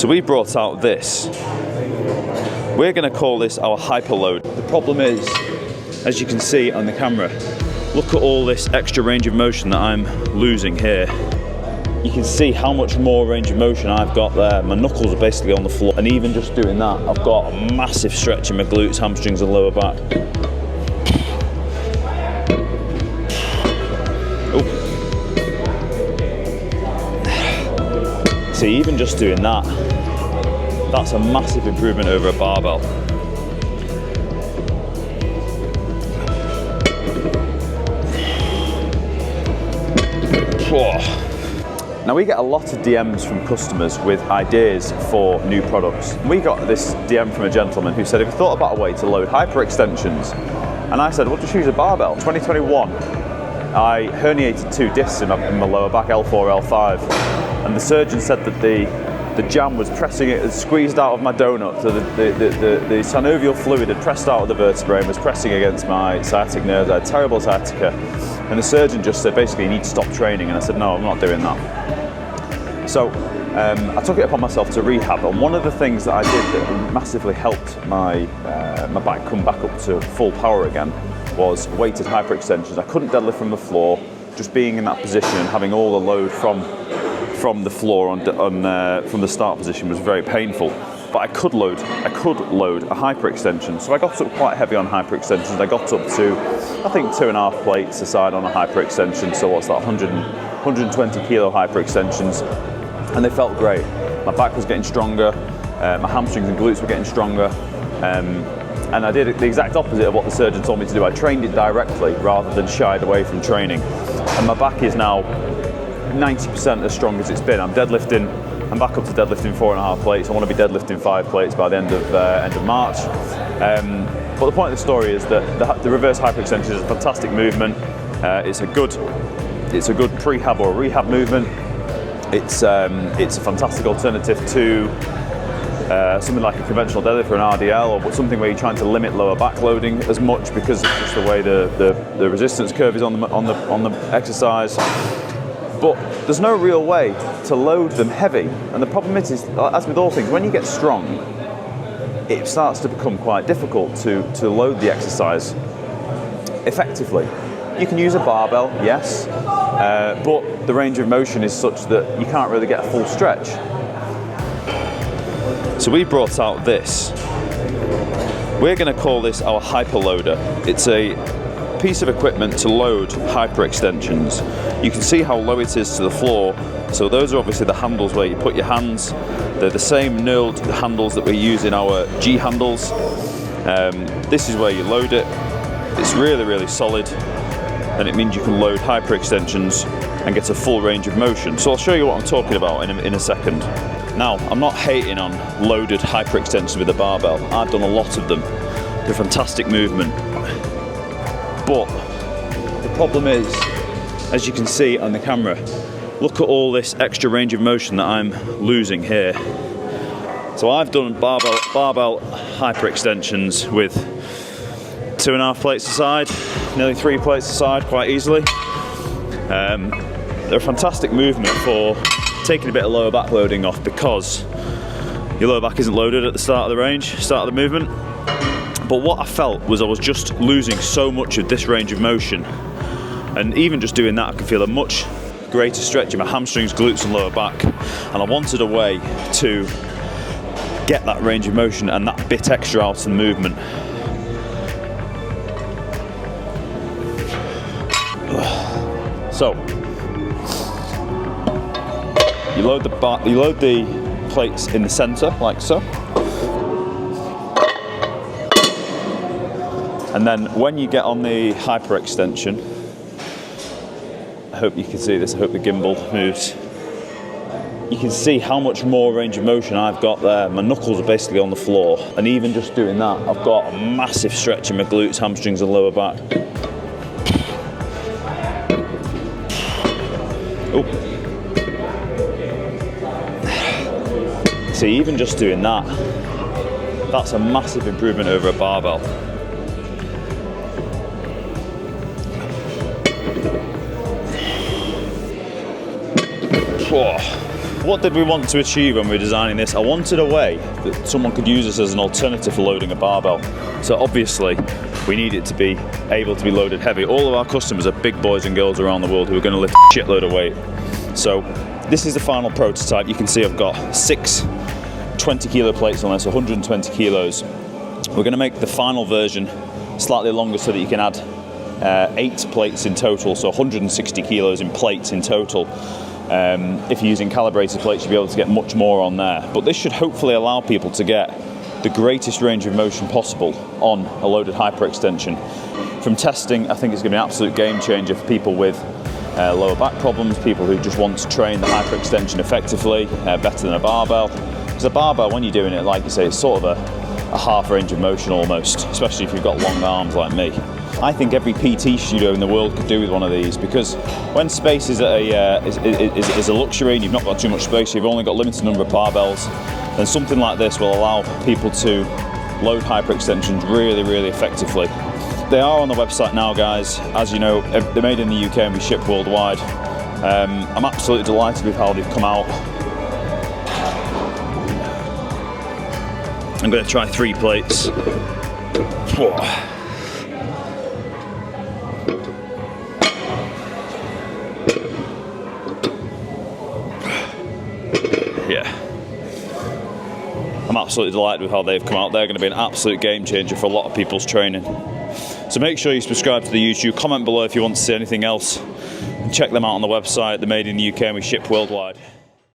So we brought out this. We're going to call this our Hyper Load. The problem is, as you can see on the camera, look at all this extra range of motion that I'm losing here. You can see how much more range of motion I've got there. My knuckles are basically on the floor, and even just doing that, I've got a massive stretch in my glutes, hamstrings and lower back. Oh. See, even just doing that, that's a massive improvement over a barbell. Now we get a lot of DMs from customers with ideas for new products. We got this DM from a gentleman who said, have you thought about a way to load hyperextensions? And I said, well, just use a barbell. 2021, I herniated 2 discs in my lower back, L4, L5. And the surgeon said that the jam was pressing it, squeezed out of my donut. So the synovial fluid had pressed out of the vertebrae and was pressing against my sciatic nerves. I had terrible sciatica. And the surgeon just said, basically, you need to stop training. And I said, no, I'm not doing that. So I took it upon myself to rehab. And one of the things that I did that massively helped my back come back up to full power again was weighted hyperextensions. I couldn't deadlift from the floor. Just being in that position and having all the load from the floor from the start position was very painful. But I could load a hyperextension. So I got up quite heavy on hyperextensions. I got up to, I think, 2.5 plates a side on a hyperextension. So what's that, 120 kilo hyperextensions. And they felt great. My back was getting stronger. My hamstrings and glutes were getting stronger. And I did the exact opposite of what the surgeon told me to do. I trained it directly rather than shied away from training. And my back is now 90% as strong as it's been. I'm back up to deadlifting 4.5 plates. I want to be deadlifting 5 plates by the end of March. But the point of the story is that the reverse hyperextension is a fantastic movement. It's a good prehab or rehab movement. It's a fantastic alternative to something like a conventional deadlift or an RDL, or something where you're trying to limit lower back loading as much because of just the way the resistance curve is on the exercise. But there's no real way to load them heavy. And the problem is, as with all things, when you get strong, it starts to become quite difficult to load the exercise effectively. You can use a barbell, yes, but the range of motion is such that you can't really get a full stretch. So we brought out this. We're going to call this our Hyper Loader. It's a piece of equipment to load hyperextensions. You can see how low it is to the floor. So those are obviously the handles where you put your hands. They're the same knurled handles that we use in our G handles. This is where you load it. It's really, really solid, and it means you can load hyperextensions and get a full range of motion. So I'll show you what I'm talking about in a second. Now, I'm not hating on loaded hyperextensions with a barbell. I've done a lot of them. They're a fantastic movement. But the problem is, as you can see on the camera, look at all this extra range of motion that I'm losing here. So I've done barbell hyperextensions with 2.5 plates a side, nearly 3 plates a side quite easily. They're a fantastic movement for taking a bit of lower back loading off, because your lower back isn't loaded at the start of the movement. But what I felt was I was just losing so much of this range of motion. And even just doing that, I could feel a much greater stretch in my hamstrings, glutes and lower back. And I wanted a way to get that range of motion and that bit extra out of the movement. So, you load the plates in the center, like so. And then when you get on the hyperextension, I hope you can see this, I hope the gimbal moves. You can see how much more range of motion I've got there. My knuckles are basically on the floor. And even just doing that, I've got a massive stretch in my glutes, hamstrings and lower back. Oh. See, even just doing that, that's a massive improvement over a barbell. what did we want to achieve when we were designing this? I wanted a way that someone could use this as an alternative for loading a barbell. So obviously, we need it to be able to be loaded heavy. All of our customers are big boys and girls around the world who are going to lift a shitload of weight. So this is the final prototype. You can see I've got 6 20 kilo plates on this, 120 kilos. We're going to make the final version slightly longer so that you can add 8 plates in total, so 160 kilos in plates in total. If you're using calibrated plates, you'll be able to get much more on there. But this should hopefully allow people to get the greatest range of motion possible on a loaded hyperextension. From testing, I think it's going to be an absolute game changer for people with lower back problems, people who just want to train the hyperextension effectively, better than a barbell. Because a barbell, when you're doing it, like you say, it's sort of a half range of motion almost, especially if you've got long arms like me. I think every PT studio in the world could do with one of these, because when space is a luxury and you've not got too much space, you've only got a limited number of barbells, then something like this will allow people to load hyperextensions really, really effectively. They are on the website now, guys. As you know, they're made in the UK and we ship worldwide. I'm absolutely delighted with how they've come out. I'm going to try 3 plates. Yeah, I'm absolutely delighted with how they've come out. They're going to be an absolute game changer for a lot of people's training. So make sure you subscribe to the YouTube, comment below if you want to see anything else, and check them out on the website. They're made in the UK and we ship worldwide.